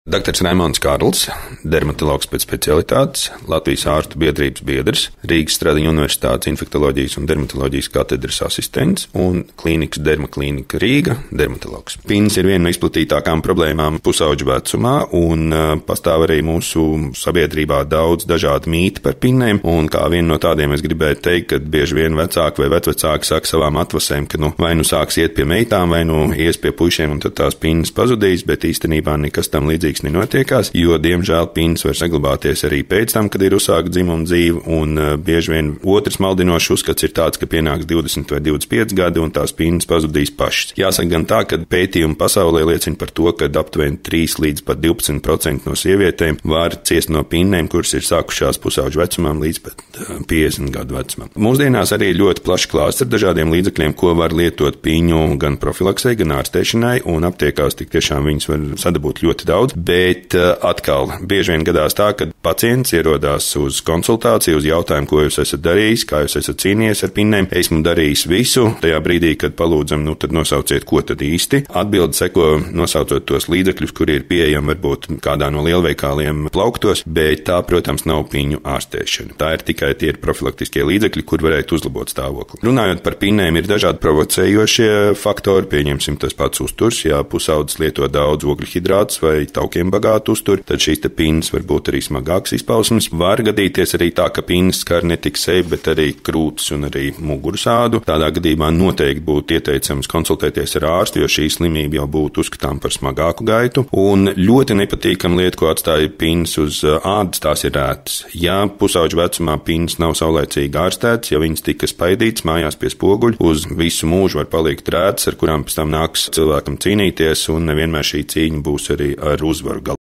Dr. Raimonds Kārlis, dermatologs pēc specialitātes, Latvijas ārstu biedrības biedrs, Rīgas Stradiņa Universitātes infektoloģijas un dermatoloģijas katedras asistents un klīnikas dermaklīnika Rīga dermatologs. Pins ir viena no izplatītākām problēmām pusauģu vecumā, un pastāv arī mūsu sabiedrībā daudz dažādu mītu par pinnēm, un kā vienu no tādiem es gribēju teikt, ka bieži vien vecāki vai vecvecāki saka savām atvasēm, ka vai nu sāks iet pie meitām, vai nu ies pie puišiem, un tad tās pinnas pazudīs, bet īstenībā nekas tam līdzīgs nenotiekās, jo, diemžēl, pinnas var saglabāties arī pēc tam, kad ir uzsākta dzimuma dzīve, un bieži vien otrs maldinošs uzskats ir tāds, ka pienāks 20 vai 25 gadi, un tās pinnas pazudīs pašas. Jāsaka gan tā, ka pētījumi pasaulē liecina par to, ka aptuveni 3 līdz pat 12% no sievietēm var ciest no pinnēm, kuras ir sākušās pusauģu vecumam līdz pat 50 gadu vecumam. Mūsdienās arī ir ļoti plašs klāsts ar dažādiem līdzekļiem, ko var lietot piņu gan profilaksei, gan ārstēšanai, un aptiekās tik tiešām viņas var sadabūt ļoti daudz. Bet atkal bieži vien gadās tā, ka pacients ierodās uz konsultāciju, uz jautājumu, ko jūs esat darījis, kā jūs esat cīnījies ar pinnēm. Esmu darījis visu. Tajā brīdī, kad palūdzam, tad nosauciet, ko tad īsti. Atbilde seko nosaucot tos līdzekļus, kuri ir pieejami varbūt kādā no lielveikaliem plauktos, bet tā, protams, nav piņu ārstēšana. Tā ir tikai tie profilaktiskie līdzekļi, kur varētu uzlabot stāvokli. Runājot par pinnēm, ir dažādi provocējošie faktori, pieņemsim tas pats uzturs, ja pusaudzis lieto daudz ogļu hidrātus vai taukiem bagātu uzturu, tad šīs pinnas var būt arī smagākas izpausmes. Var gadīties arī tā, ka pinnas skar ne tik sevi, bet arī krūtis un arī muguras ādu. Tādā gadījumā noteikti būtu ieteicams konsultēties ar ārstu, jo šī slimība jau būtu uzskatām par smagāku gaitu. Un ļoti nepatīkama lieta, ko atstāja pinnas uz ādas, tās ir rētas. Ja pusauģu vecumā pinnas nav saulaicīgi ārstētas, ja viņas tika spaidītas mājās pie spoguļa, uz visu mūžu var palikt rētas, ar kurām pēc tam nāks cilvēkam cīnīties, un nevienmēr šī cīņa būs arī ar uzvaru.